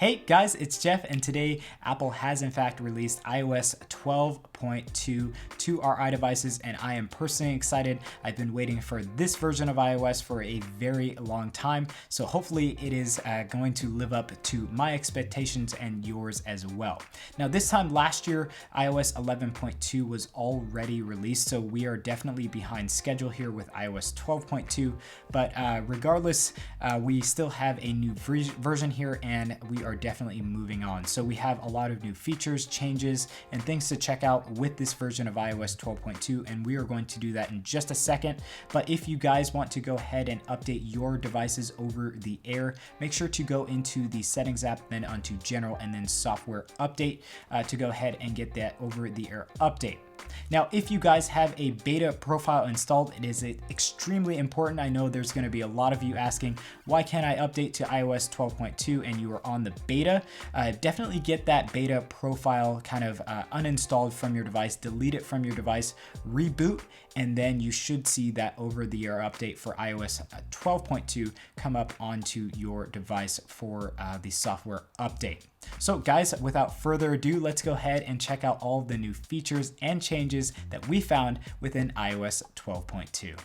Hey guys, it's Jeff, and today Apple has in fact released iOS 12.2 to our iDevices, and I am personally excited. I've been waiting for this version of iOS for a very long time, so hopefully it is going to live up to my expectations and yours as well. Now this time last year, iOS 11.2 was already released, so we are definitely behind schedule here with iOS 12.2, but regardless, we still have a new version here, and we are definitely moving on. So we have a lot of new features, changes, and things to check out with this version of iOS 12.2, and we are going to do that in just a second. But if you guys want to go ahead and update your devices over the air, make sure to go into the settings app, then onto general, and then software update to go ahead and get that over the air update. Now, if you guys have a beta profile installed, it is extremely important. I know there's going to be a lot of you asking, why can't I update to iOS 12.2 and you are on the beta? Definitely get that beta profile kind of uninstalled from your device, delete it from your device, reboot, and then you should see that over-the-air update for iOS 12.2 come up onto your device for the software update. So guys, without further ado, let's go ahead and check out all the new features and changes that we found within iOS 12.2.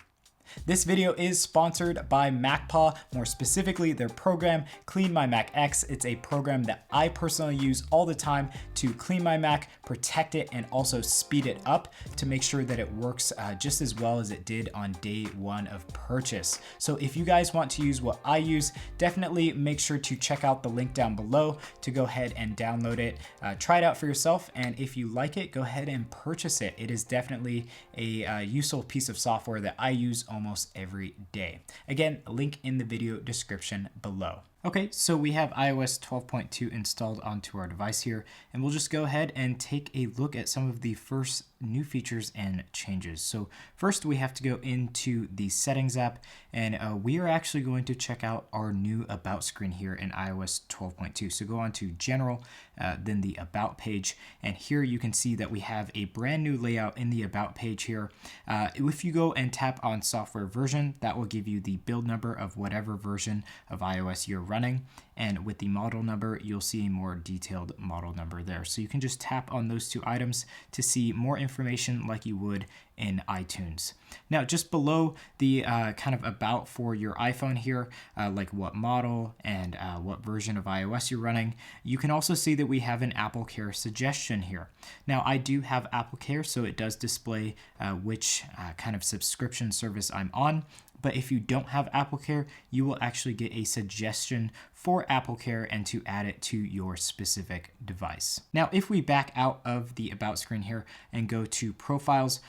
This video is sponsored by MacPaw, more specifically their program Clean My Mac X. It's a program that I personally use all the time to clean my Mac, protect it, and also speed it up to make sure that it works just as well as it did on day one of purchase. So if you guys want to use what I use, definitely make sure to check out the link down below to go ahead and download it. Try it out for yourself, and if you like it, go ahead and purchase it. It is definitely a useful piece of software that I use almost every day. Again, link in the video description below. Okay, so we have iOS 12.2 installed onto our device here, and we'll just go ahead and take a look at some of the first new features and changes. So first we have to go into the settings app, and we are actually going to check out our new about screen here in iOS 12.2. So go on to general, then the about page, and here you can see that we have a brand new layout in the about page here. If you go and tap on software version, that will give you the build number of whatever version of iOS you're running, and with the model number you'll see a more detailed model number there. So you can just tap on those two items to see more information like you would in iTunes. Now just below the kind of about for your iPhone here, like what model and what version of iOS you're running, you can also see that we have an AppleCare suggestion here. Now I do have AppleCare, so it does display which kind of subscription service I'm on. But if you don't have AppleCare, you will actually get a suggestion for AppleCare and to add it to your specific device. Now, if we back out of the About screen here and go to Profiles,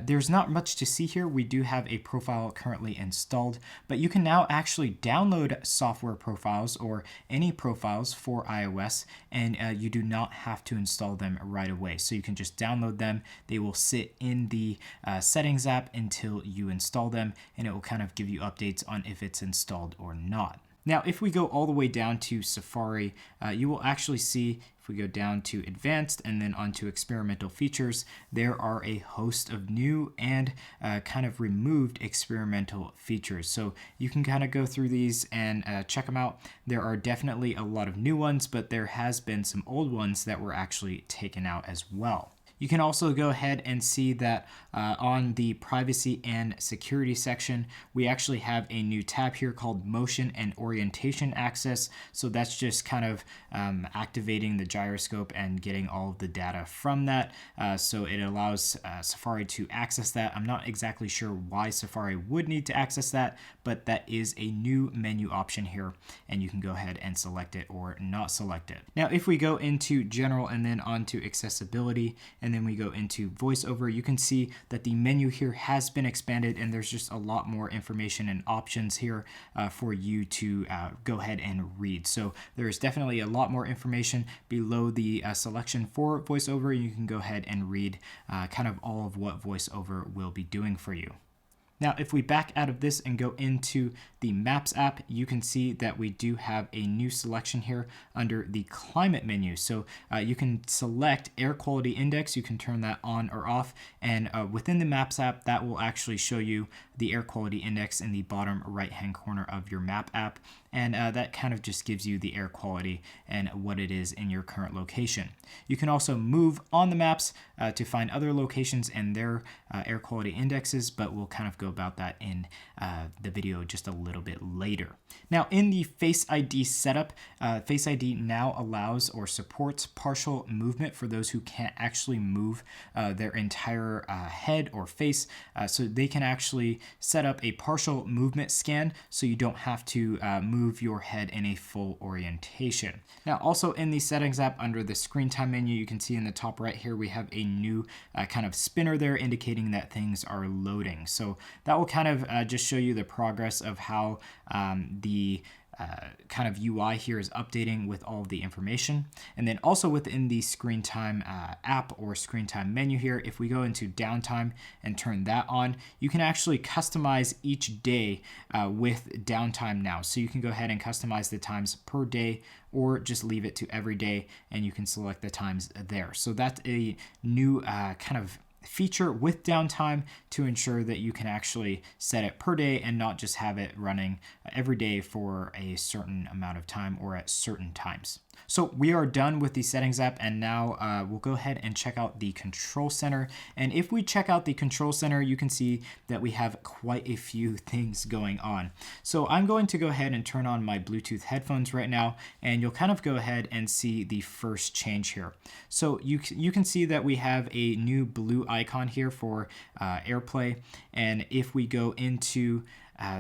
there's not much to see here. We do have a profile currently installed, but you can now actually download software profiles or any profiles for iOS, and you do not have to install them right away. So you can just download them. They will sit in the settings app until you install them, and it will kind of give you updates on if it's installed or not. Now, if we go all the way down to Safari, you will actually see, if we go down to advanced and then onto experimental features, there are a host of new and kind of removed experimental features. So you can kind of go through these and check them out. There are definitely a lot of new ones, but there has been some old ones that were actually taken out as well. You can also go ahead and see that on the privacy and security section, we actually have a new tab here called motion and orientation access. So that's just kind of activating the gyroscope and getting all of the data from that. So it allows Safari to access that. I'm not exactly sure why Safari would need to access that, but that is a new menu option here, and you can go ahead and select it or not select it. Now, if we go into general and then onto accessibility, and then we go into voiceover, you can see that the menu here has been expanded, and there's just a lot more information and options here for you to go ahead and read. So there's definitely a lot more information below the selection for voiceover. You can go ahead and read kind of all of what voiceover will be doing for you. Now, if we back out of this and go into the Maps app, you can see that we do have a new selection here under the climate menu. So you can select air quality index, you can turn that on or off, and within the Maps app, that will actually show you the air quality index in the bottom right hand corner of your map app, and that kind of just gives you the air quality and what it is in your current location. You can also move on the maps to find other locations and their air quality indexes, but we'll kind of go about that in the video just a little bit later. Now in the Face ID setup, Face ID now allows or supports partial movement for those who can't actually move their entire head or face, so they can actually set up a partial movement scan so you don't have to move your head in a full orientation. Now also in the settings app under the screen time menu, you can see in the top right here we have a new kind of spinner there indicating that things are loading. So that will kind of just show you the progress of how the kind of UI here is updating with all of the information. And then also within the screen time app or screen time menu here, if we go into downtime and turn that on, you can actually customize each day with downtime now. So you can go ahead and customize the times per day or just leave it to every day and you can select the times there. So that's a new kind of feature with downtime to ensure that you can actually set it per day and not just have it running every day for a certain amount of time or at certain times. So we are done with the settings app, and now we'll go ahead and check out the control center. And if we check out the control center, you can see that we have quite a few things going on. So I'm going to go ahead and turn on my Bluetooth headphones right now, and you'll kind of go ahead and see the first change here. So you can see that we have a new blue icon here for AirPlay. And if we go into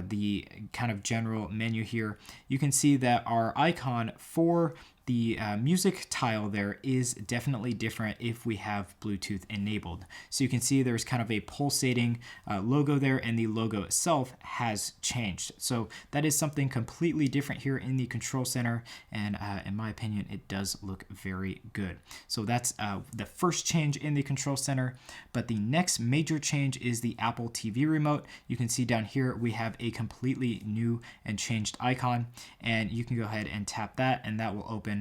the kind of general menu here, you can see that our icon for the music tile there is definitely different if we have Bluetooth enabled. So you can see there's kind of a pulsating logo there, and the logo itself has changed. So that is something completely different here in the control center, and in my opinion, it does look very good. So that's the first change in the control center. But the next major change is the Apple TV remote. You can see down here we have a completely new and changed icon, and you can go ahead and tap that, and that will open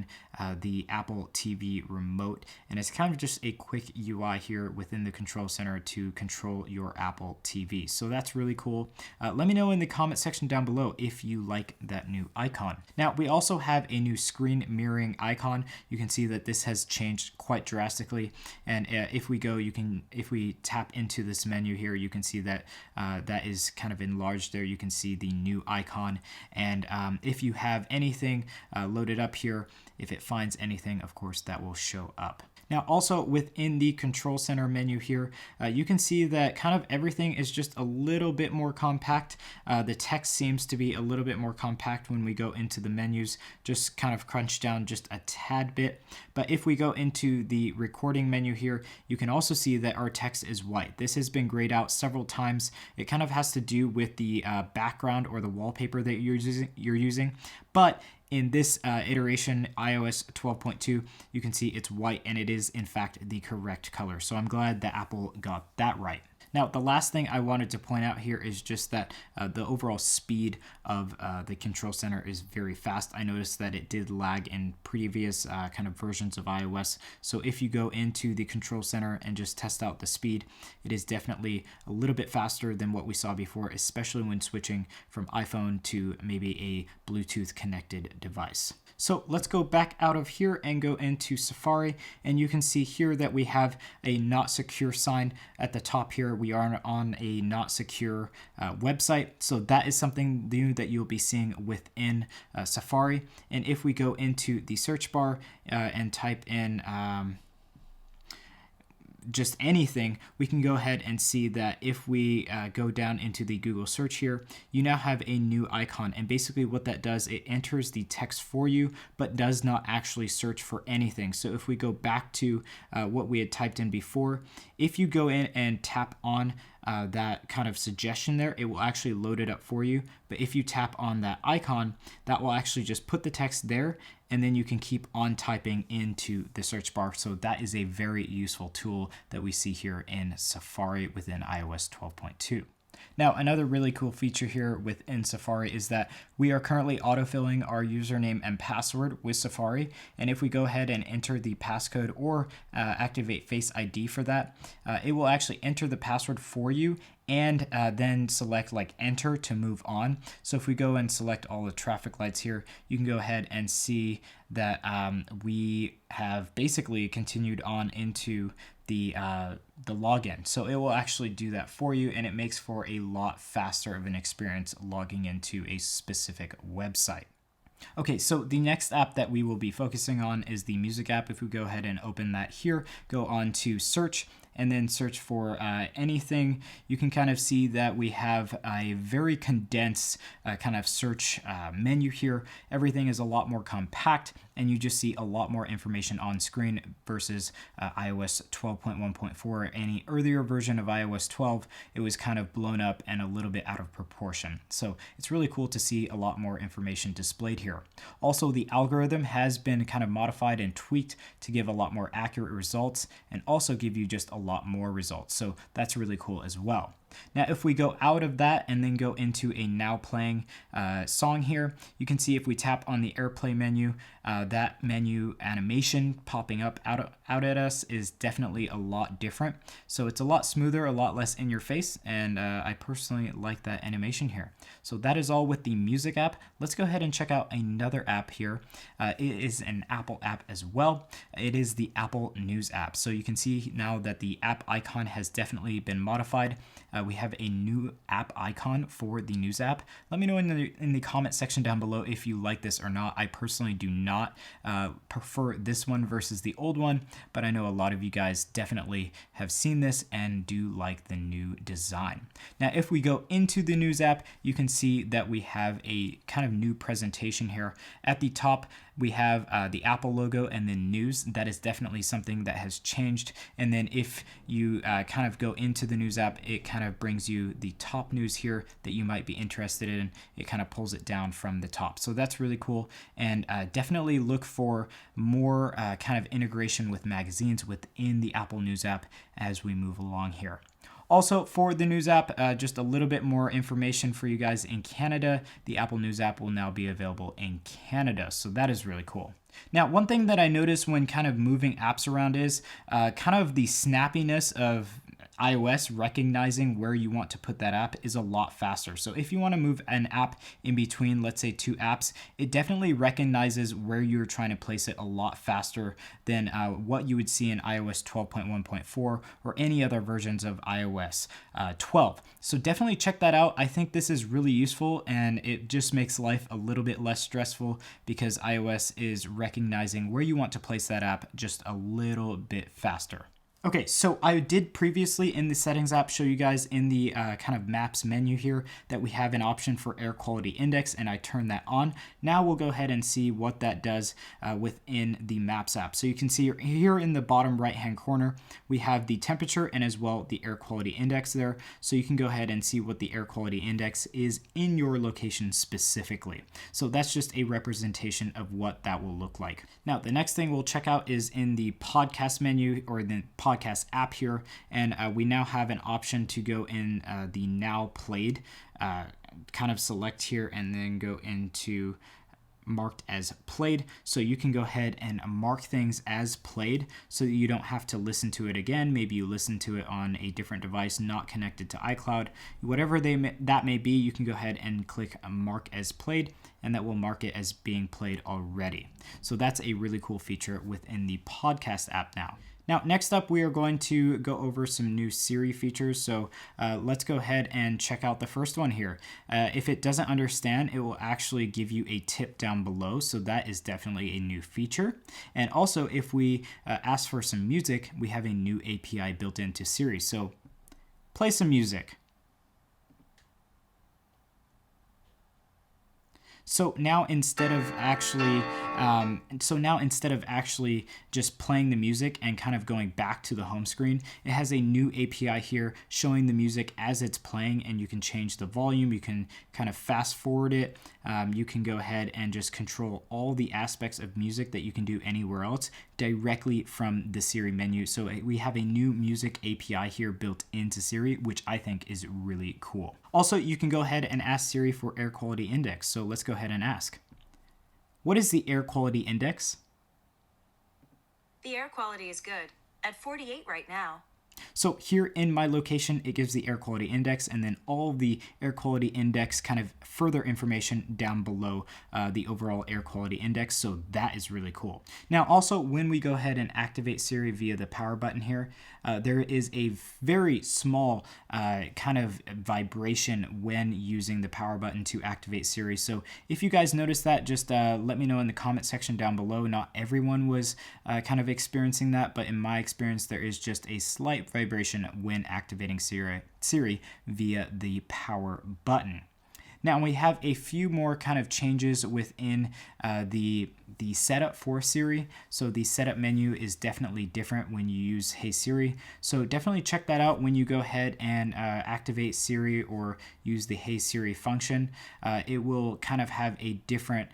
the Apple TV remote. And it's kind of just a quick UI here within the control center to control your Apple TV. So that's really cool. Let me know in the comment section down below if you like that new icon. Now we also have a new screen mirroring icon. You can see that this has changed quite drastically. And if we tap into this menu here, you can see that that is kind of enlarged there. You can see the new icon. And if you have anything loaded up here, if it finds anything, of course, that will show up. Now, also within the control center menu here, you can see that kind of everything is just a little bit more compact. The text seems to be a little bit more compact when we go into the menus, just kind of crunched down just a tad bit. But if we go into the recording menu here, you can also see that our text is white. This has been grayed out several times. It kind of has to do with the background or the wallpaper that you're using. But in this iteration, iOS 12.2, you can see it's white, and it is in fact the correct color. So I'm glad that Apple got that right. Now, the last thing I wanted to point out here is just that the overall speed of the control center is very fast. I noticed that it did lag in previous kind of versions of iOS. So if you go into the control center and just test out the speed, it is definitely a little bit faster than what we saw before, especially when switching from iPhone to maybe a Bluetooth connected device. So let's go back out of here and go into Safari, and you can see here that we have a not secure sign at the top here. We are on a not secure website, so that is something new that you'll be seeing within Safari. And if we go into the search bar and type in just anything, we can go ahead and see that if we go down into the Google search here, you now have a new icon. And basically what that does, it enters the text for you, but does not actually search for anything. So if we go back to what we had typed in before, if you go in and tap on that kind of suggestion there, it will actually load it up for you. But if you tap on that icon, that will actually just put the text there, and then you can keep on typing into the search bar. So that is a very useful tool that we see here in Safari within iOS 12.2. Now, another really cool feature here within Safari is that we are currently autofilling our username and password with Safari. And if we go ahead and enter the passcode or activate Face ID for that, it will actually enter the password for you and then select like enter to move on. So if we go and select all the traffic lights here, you can go ahead and see that we have basically continued on into the login. So it will actually do that for you, and it makes for a lot faster of an experience logging into a specific website. Okay, so the next app that we will be focusing on is the music app. If we go ahead and open that here, go on to search, and then search for anything, you can kind of see that we have a very condensed kind of search menu here. Everything is a lot more compact, and you just see a lot more information on screen versus iOS 12.1.4. Any earlier version of iOS 12, it was kind of blown up and a little bit out of proportion. So it's really cool to see a lot more information displayed here. Also, the algorithm has been kind of modified and tweaked to give a lot more accurate results and also give you just a lot more results. So that's really cool as well. Now, if we go out of that and then go into a now playing song here, you can see if we tap on the AirPlay menu, that menu animation popping up out at us is definitely a lot different. So it's a lot smoother, a lot less in your face, and I personally like that animation here. So that is all with the music app. Let's go ahead and check out another app here. It is an Apple app as well. It is the Apple News app. So you can see now that the app icon has definitely been modified. We have a new app icon for the news app. Let me know in the comment section down below if you like this or not. I personally do not prefer this one versus the old one, but I know a lot of you guys definitely have seen this and do like the new design. Now, if we go into the news app, you can see that we have a kind of new presentation here. At the top, we have the Apple logo and then news. That is definitely something that has changed. And then if you kind of go into the news app, it kind of brings you the top news here that you might be interested in. It kind of pulls it down from the top. So that's really cool. And definitely look for more kind of integration with magazines within the Apple News app as we move along here. Also, for the news app, just a little bit more information for you guys in Canada. The Apple News app will now be available in Canada, so that is really cool. Now, one thing that I noticed when kind of moving apps around is kind of the snappiness of iOS recognizing where you want to put that app is a lot faster. So if you want to move an app in between, let's say two apps, it definitely recognizes where you're trying to place it a lot faster than what you would see in iOS 12.1.4 or any other versions of iOS 12. So definitely check that out. I think this is really useful, and it just makes life a little bit less stressful because iOS is recognizing where you want to place that app just a little bit faster. Okay, so I did previously in the settings app show you guys in the kind of maps menu here that we have an option for air quality index, and I turned that on. Now we'll go ahead and see what that does within the maps app. So you can see here in the bottom right hand corner, we have the temperature and as well the air quality index there. So you can go ahead and see what the air quality index is in your location specifically. So that's just a representation of what that will look like. Now, the next thing we'll check out is in the podcast menu or the podcast app here, and we now have an option to go in the now played, kind of select here and then go into marked as played. So you can go ahead and mark things as played so that you don't have to listen to it again. Maybe you listen to it on a different device not connected to iCloud. Whatever that may be, you can go ahead and click mark as played, and that will mark it as being played already. So that's a really cool feature within the podcast app now. Now, next up, we are going to go over some new Siri features. So let's go ahead and check out the first one here. If it doesn't understand, it will actually give you a tip down below. So that is definitely a new feature. And also, if we ask for some music, we have a new API built into Siri. So play some music. So now instead of actually, just playing the music and kind of going back to the home screen, it has a new API here showing the music as it's playing, and you can change the volume. You can kind of fast forward it. You can go ahead and just control all the aspects of music that you can do anywhere else directly from the Siri menu. So we have a new music API here built into Siri, which I think is really cool. Also, you can go ahead and ask Siri for air quality index. So let's go ahead and ask. What is the air quality index? The air quality is good, at 48 right now. So here in my location, it gives the air quality index, and then all of the air quality index kind of further information down below the overall air quality index. So that is really cool. Now, also, when we go ahead and activate Siri via the power button here, there is a very small kind of vibration when using the power button to activate Siri. So if you guys notice that, just let me know in the comment section down below. Not everyone was kind of experiencing that, but in my experience, there is just a slight vibration when activating Siri via the power button. Now we have a few more kind of changes within the setup for Siri. So the setup menu is definitely different when you use Hey Siri. So definitely check that out when you go ahead and activate Siri or use the Hey Siri function. It will kind of have a different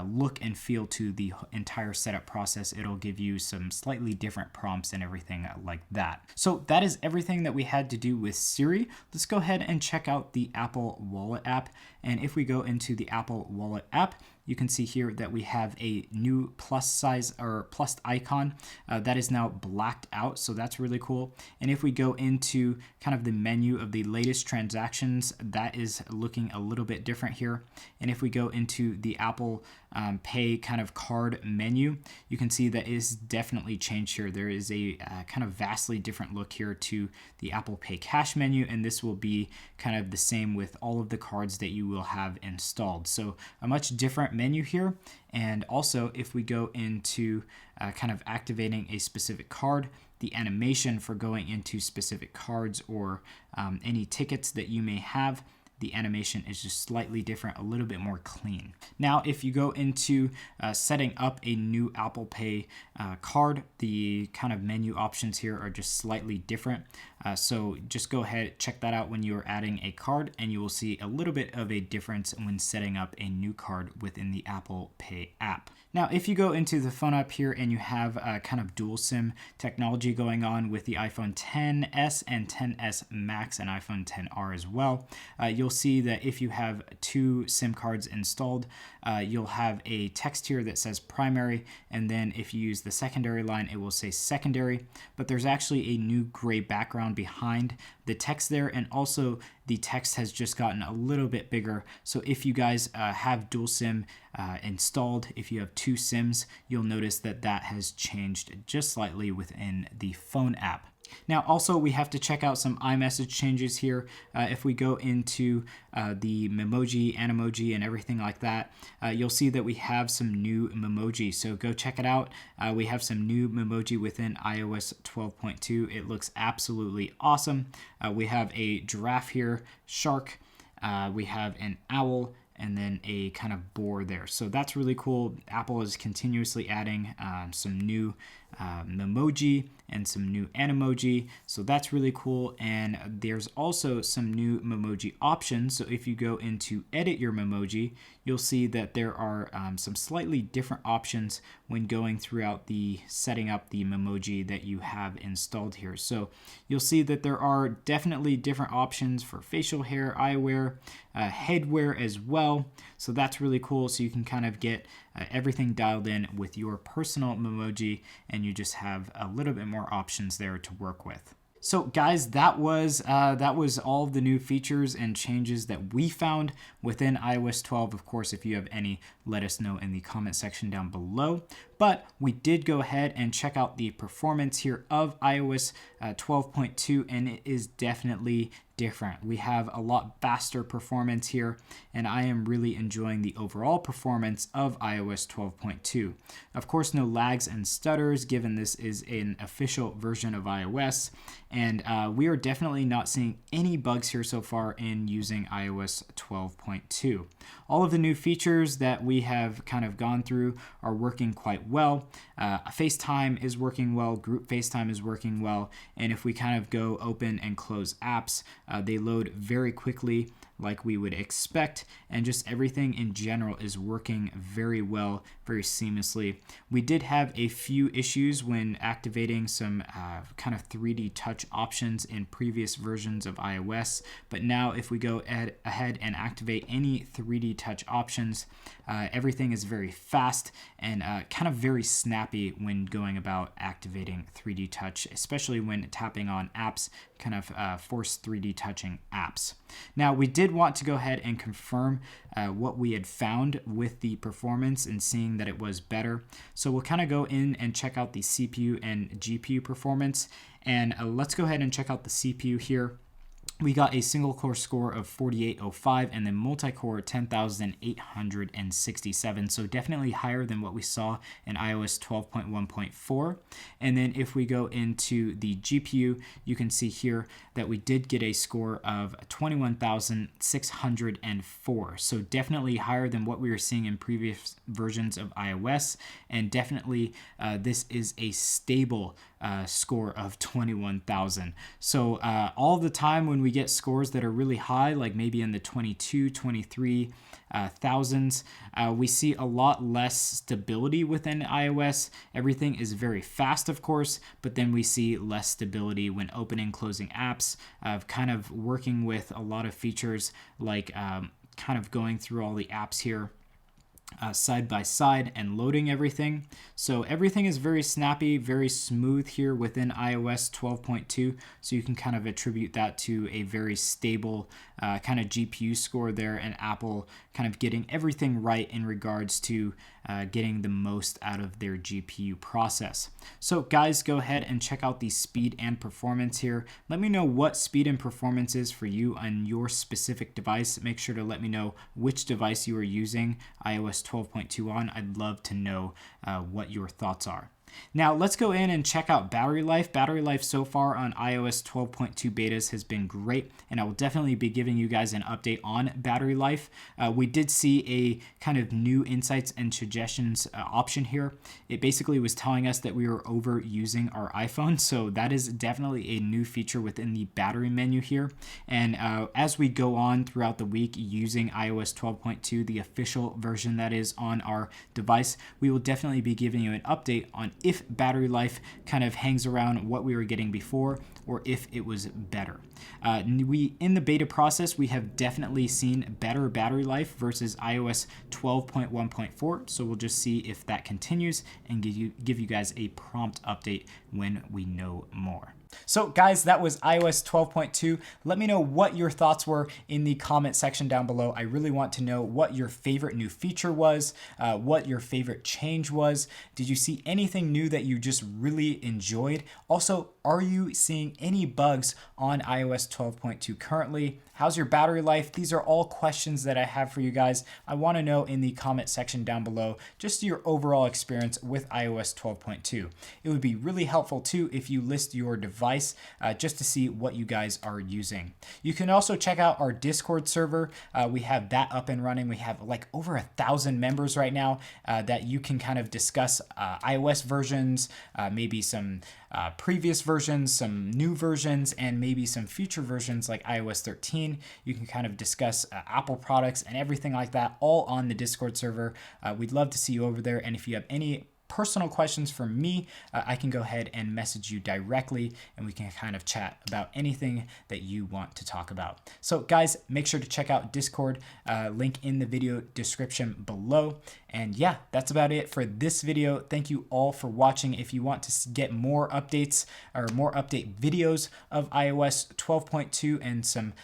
look and feel to the entire setup process. It'll give you some slightly different prompts and everything like that. So that is everything that we had to do with Siri. Let's go ahead and check out the Apple Wallet app. And if we go into the Apple Wallet app, you can see here that we have a new plus size or plus icon that is now blacked out. So that's really cool. And if we go into kind of the menu of the latest transactions, that is looking a little bit different here. And if we go into the Apple Pay kind of card menu, you can see that is definitely changed here. There is a kind of vastly different look here to the Apple Pay Cash menu, and this will be kind of the same with all of the cards that you will have installed. So a much different menu here. And also, if we go into kind of activating a specific card, the animation for going into specific cards or any tickets that you may have, the animation is just slightly different, a little bit more clean. Now, if you go into setting up a new Apple Pay card, the kind of menu options here are just slightly different. So just go ahead, check that out when you are adding a card, and you will see a little bit of a difference when setting up a new card within the Apple Pay app. Now, if you go into the phone app here and you have kind of dual SIM technology going on with the iPhone XS and XS Max and iPhone XR as well, you'll see that if you have two SIM cards installed, you'll have a text here that says primary, and then if you use the secondary line, it will say secondary, but there's actually a new gray background behind the text there, and also the text has just gotten a little bit bigger. So if you guys have dual SIM installed, if you have two SIMs, you'll notice that that has changed just slightly within the phone app. Now, also, we have to check out some iMessage changes here. If we go into the Emoji, Animoji, and everything like that, you'll see that we have some new Memoji. So go check it out. We have some new Memoji within iOS 12.2. It looks absolutely awesome. We have a giraffe here, shark. We have an owl, and then a kind of boar there. So that's really cool. Apple is continuously adding some new Memoji and some new Animoji. So that's really cool. And there's also some new Memoji options. So if you go into edit your Memoji, you'll see that there are some slightly different options when going throughout the setting up the Memoji that you have installed here. So you'll see that there are definitely different options for facial hair, eyewear, headwear as well. So that's really cool. So you can kind of get everything dialed in with your personal Memoji, and you just have a little bit more options there to work with. So guys, that was all of the new features and changes that we found within iOS 12. Of course, if you have any, let us know in the comment section down below. But we did go ahead and check out the performance here of iOS 12.2, and it is definitely different. We have a lot faster performance here, and I am really enjoying the overall performance of iOS 12.2. Of course, no lags and stutters, given this is an official version of iOS, and we are definitely not seeing any bugs here so far in using iOS 12.2. all of the new features that we have kind of gone through are working quite well. FaceTime is working well, group FaceTime is working well, and if we kind of go open and close apps, they load very quickly like we would expect, and just everything in general is working very well, very seamlessly. We did have a few issues when activating some kind of 3D touch options in previous versions of iOS, but now if we go ahead and activate any 3D touch options, everything is very fast and kind of very snappy when going about activating 3D touch, especially when tapping on apps, kind of force 3D touching apps. Now, we did want to go ahead and confirm what we had found with the performance and seeing that it was better. So we'll kind of go in and check out the CPU and GPU performance. And let's go ahead and check out the CPU here. We got a single core score of 4805 and then multi-core 10,867. So definitely higher than what we saw in iOS 12.1.4. And then if we go into the GPU, you can see here that we did get a score of 21,604. So definitely higher than what we were seeing in previous versions of iOS. And definitely this is a stable score of 21,000. So all the time when we get scores that are really high, like maybe in the 22, 23 thousands, we see a lot less stability within iOS. Everything is very fast, of course, but then we see less stability when opening, closing apps, kind of working with a lot of features like kind of going through all the apps here side by side and loading everything. So everything is very snappy, very smooth here within iOS 12.2. So you can kind of attribute that to a very stable kind of GPU score there, and Apple kind of getting everything right in regards to getting the most out of their GPU process. So guys, go ahead and check out the speed and performance here. Let me know what speed and performance is for you on your specific device. Make sure to let me know which device you are using iOS 12.2 on. I'd love to know what your thoughts are. Now let's go in and check out battery life. Battery life so far on iOS 12.2 betas has been great, and I will definitely be giving you guys an update on battery life. We did see a kind of new insights and suggestions option here. It basically was telling us that we were overusing our iPhone, so that is definitely a new feature within the battery menu here. And as we go on throughout the week using iOS 12.2, the official version that is on our device, we will definitely be giving you an update on if battery life kind of hangs around what we were getting before or if it was better. In the beta process, we have definitely seen better battery life versus iOS 12.1.4. So we'll just see if that continues and give you guys a prompt update when we know more. So guys, that was iOS 12.2. Let me know what your thoughts were in the comment section down below. I really want to know what your favorite new feature was, what your favorite change was. Did you see anything new that you just really enjoyed? Also, are you seeing any bugs on iOS 12.2 currently? How's your battery life? These are all questions that I have for you guys. I want to know in the comment section down below just your overall experience with iOS 12.2. It would be really helpful too if you list your device just to see what you guys are using. You can also check out our Discord server. We have that up and running. We have like over 1,000 members right now that you can kind of discuss iOS versions, maybe some previous versions, some new versions, and maybe some future versions like iOS 13. You can kind of discuss Apple products and everything like that all on the Discord server. We'd love to see you over there. And if you have any personal questions for me, I can go ahead and message you directly and we can kind of chat about anything that you want to talk about. So guys, make sure to check out Discord, link in the video description below. And yeah, that's about it for this video. Thank you all for watching. If you want to get more updates or more update videos of iOS 12.2 and some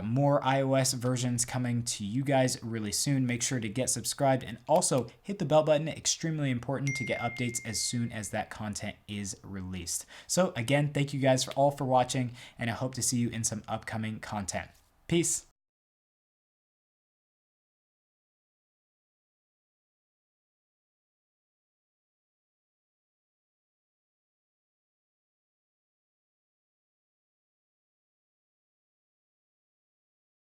more iOS versions coming to you guys really soon, make sure to get subscribed and also hit the bell button. Extremely important to get updates as soon as that content is released. So again, thank you guys all for watching, and I hope to see you in some upcoming content. Peace.